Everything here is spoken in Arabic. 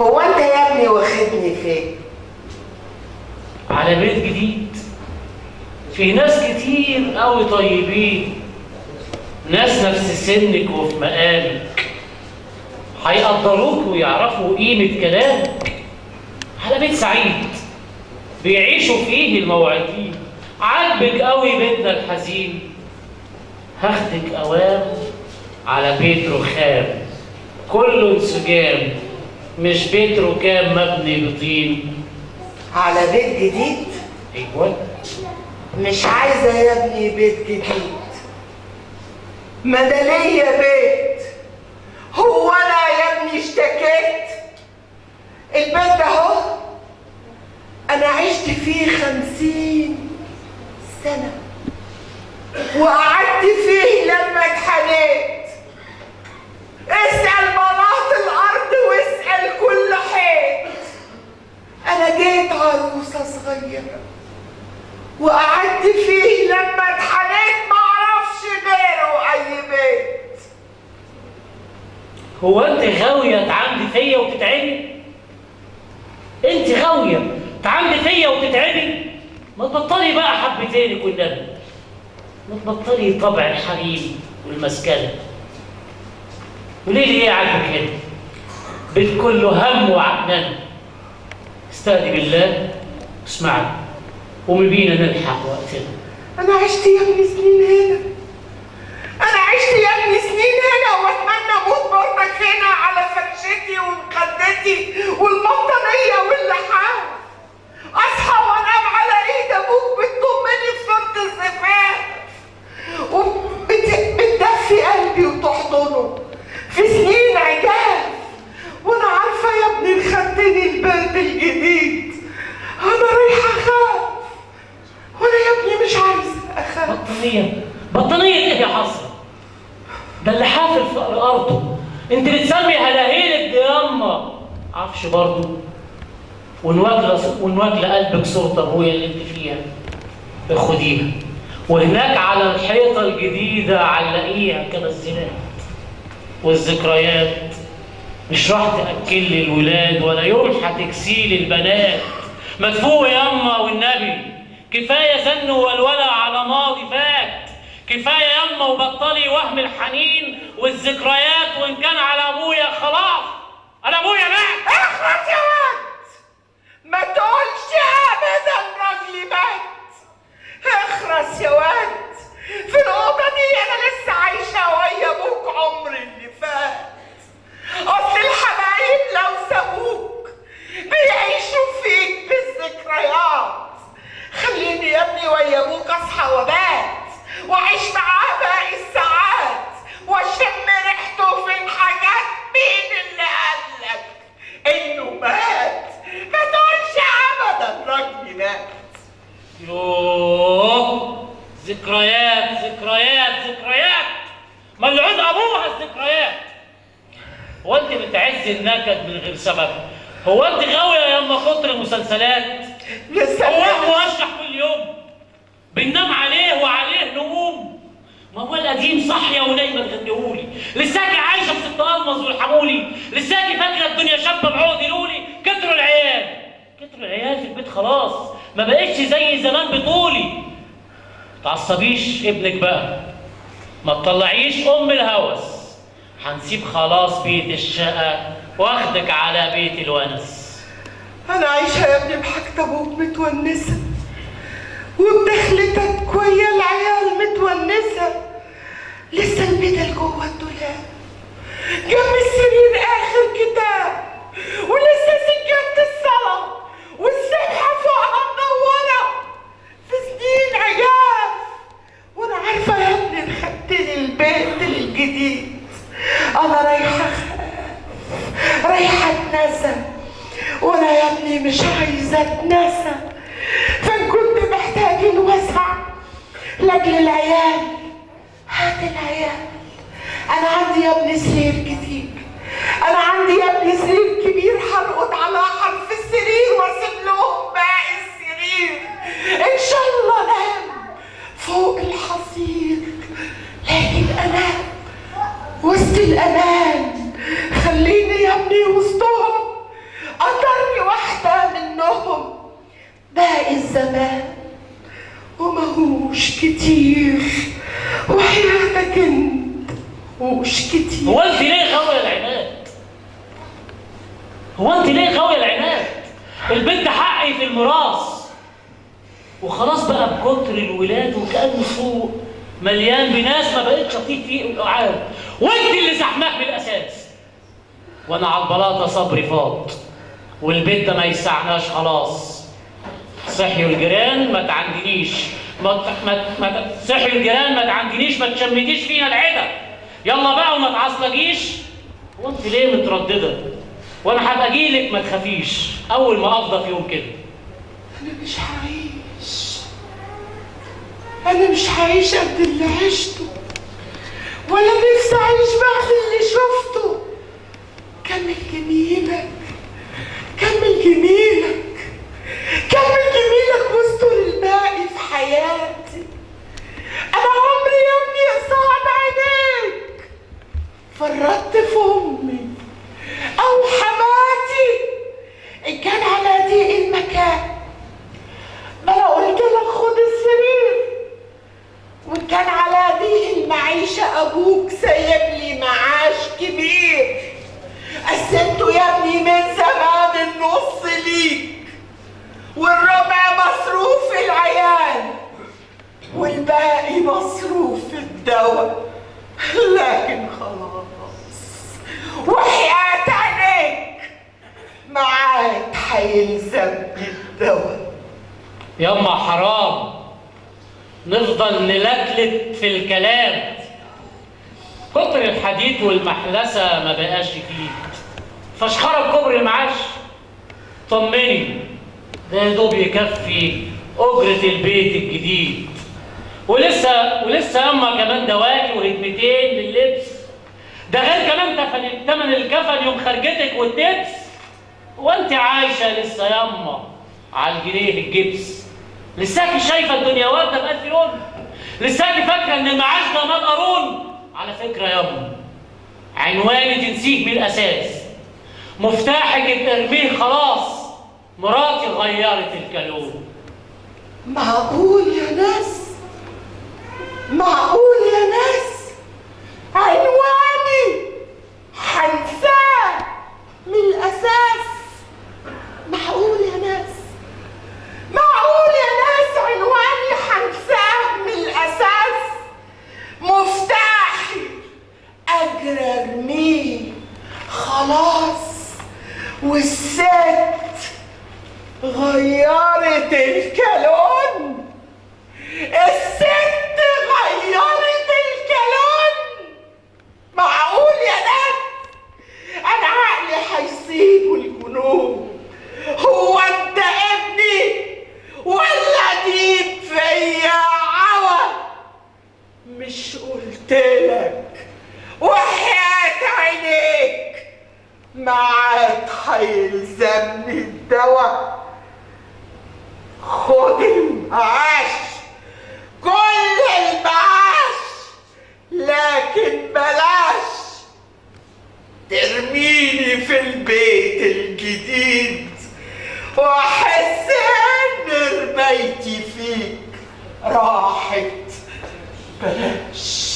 هو انت يا ابني واخدني فين؟ على بيت جديد. في ناس كتير قوي طيبين، ناس نفس سنك وفي مقامك، هيقدروك ويعرفوا قيمة كلامك. على بيت سعيد بيعيشوا فيه الموعدين. عاجبك قوي بيتنا الحزين، هاخدك اوام على بيت رخام كله انسجام، مش بيت ركام مبني بطين. على بيت جديد؟ ايوه. مش عايزه يا ابني بيت جديد، ما ده ليا بيت. هو انا يا ابني اشتكيت؟ البيت ده اهو انا عشت فيه 50 سنه، وقعدت فيه لما اتحنيت. اسأل بلاط الارض واسأل كل حيط. انا جيت عروسه صغيره وقعدت فيه لما اتحنيت، معرفش غيره اي بيت. هو انت غاويه تعندي فيا وتتعبي؟ انت غاويه تعندي فيا وتتعبي؟ ما تبطلي بقى حبتينك والنبي، ما تبطلي طبع الحريم والمسكنه. وليه عاجبك هنا؟ بيت كله هم وعكننه. استهدي بالله واسمعي، قومي بينا نلحق وقتنا. انا عشت يا ابني سنين هنا، انا عشت يا ابني سنين هنا، واتمنى اموت برضك هنا على فرشتي ومخدتي والبطانيه واللحاف. اصحى وانام على ايد ابوك بتضمني في صوره الزفاف، وبتدفي قلبي وتحضنه في سنين عجاف. وانا عارفه يا ابني خدتني البيت الجديد، انا رايحه اخاف، وانا يا ابني مش عايزه اخاف. بطانيه ايه يا حسره؟ ده اللي حافل في ارضه. انت بتسمي هلاهيلك دي ياما عفش برضه، ونواكله قلبك صوره ابويا اللي انت فيها. خديها، وهناك على الحيطه الجديده علقيها كمسينات والذكريات. مش راح تاكلي الولاد ولا يوم هتكسيلي البنات. ما تفوقي ياما والنبي، كفايه زن والولع على ماضي فات. كفايه ياما وبطلي وهم الحنين والذكريات. وان كان على ابويا خلاص، انا ابويا مات. اخرس يا واد، ما تقولش ابدا راجلي مات. اخرس يا واد، في الاوضه دي انا لسه عايشه ويا ابوك عمري اللي فات. اصل الحبايب لو سابوك بيعيشوا فيك بالذكريات. خليني يا ابني ويا ابوك اصحى وبات، واعيش معاه باقي الساعات، واشم ريحته في الحاجات. مين اللي قالك انه مات؟ ما تقولش ابدا راجلي مات. يوه، ذكريات ذكريات ذكريات، ملعون ابوها الذكريات. هو انت بتعز النكد من غير سبب؟ هو انت غاويه يا اما خطر مسلسلات؟ لسه هو انت موشح كل يوم بننام عليه وعليه نوم؟ ما هو القديم صاحيه ونايمه تغنيهولي. لساكي عايشه في ست المظ والحمولي. لساكي فاكره الدنيا شابه بعقد لولي. كتروا العيال، كتروا العيال في البيت خلاص، ما بقتش زي زمان بطولي. متعصبيش ابنك بقى، ما تطلعيش ام الهوس. هنسيب خلاص بيت الشقه واخدك على بيت الونس. انا عايشه يا ابني بحاجة ابوك متونسه، وبدخلتك ويا العيال متونسه. لسه البدل جوه الدولاب، جنب السرير اخر كتاب، ولسه سجادة الصلاه والسبحه فوقها منوره في سنين عجاف. وانا عارفه يا ابني خدتني البيت الجديد. انا رايحه اتنسى، وانا يا ابني مش عايزه اتنسى. فان كنت محتاج الوسع لاجل العيال هات العيال. انا عندي يا ابني سرير جديد، انا عندي يا ابني سرير كبير هرقد على حرف السرير واسيب لهم باقي السرير. ان شاء الله انام فوق الحصير، لكن انا وسط الأمان، خليني يا ابني وسطهم، قدرني واحدة منهم. باقي الزمان وماهوش كتير، وحياتك انت مش كتير. هو انت ليه غاوية العناد؟ هو انت ليه غاوية العناد؟ البنت حقي في الميراث، وخلاص بقى بكتر الولاد وكأنه سوق مليان بناس ما بقتش اطيق فيه القعاد، وانت اللي زحماك بالاساس. وانا على البلاطه صبري فاض، والبيت ده ما يسعناش خلاص. صحيوا الجيران ما تعندنيش، صحيوا الجيران ما تعندنيش، ما تشمتيش فينا العدا. يلا بقى وما تعصلجيش. هو انت ليه متردده؟ وانا هبقى اجيلك ما تخافيش اول ما افضى في يوم كده. أنا مش هعيش قد اللي عشته، ولا نفسي أعيش بعد اللي شفته. كمل جميلك، كمل جميلك، كمل جميلك واستر الباقي في حياتي. أنا عمري يا ابني قصاد عينيك فرطت في أمي أو حماتي إن كان على ضيق المكان. ما أنا قلت لك خد السرير، وإن كان على ضيق المعيشة أبوك سايب لي معاش كبير قسمته يا ابني من زمان النص ليك، والربع مصروف العيال، والباقي مصروف الدواء. لكن خلاص وحياة عينيك معاك هيلزمني الدواء. ياما حرام نفضل نلكلك في الكلام، كتر الحديد والمحلسة ما بقاش فيه، فشخرة بكبر المعاش. طمني، ده يا دوب يكفي أجرة البيت الجديد، ولسه ياما كمان دواكي وهدمتين لللبس، ده غير كمان تمن الكفن يوم خرجتك والدبس. وانت عايشة لسه ياما على الجنيه الجبس، لساكي شايفة الدنيا واردة بألف لون، لساكي فاكرة إن المعاش ده مال قارون. على فكرة ياما عنواني تنسيه من الأساس، مفتاحك ارميه خلاص، مراتي غيرت الكالون. معقول يا ناس، معقول يا ناس عنواني حنساه من الأساس؟ معقول يا ناس، معقول يا ناس عنواني حنساه من الأساس؟ مفتاحي أجرى ارميه خلاص، والست غيرت الكالون، الست غيرت الكالون. معقول يا ناس؟ أنا عقلي هيصيبه الجنون. هو أنت ابني ولا ديب فيا عوى؟ مش قلتلك وحياة عينيك معاك هيلزمني الدواء؟ خد المعاش، كل المعاش، لكن بلاش ترميني في البيت الجديد واحس ان رميتي فيك راحت. بلاش.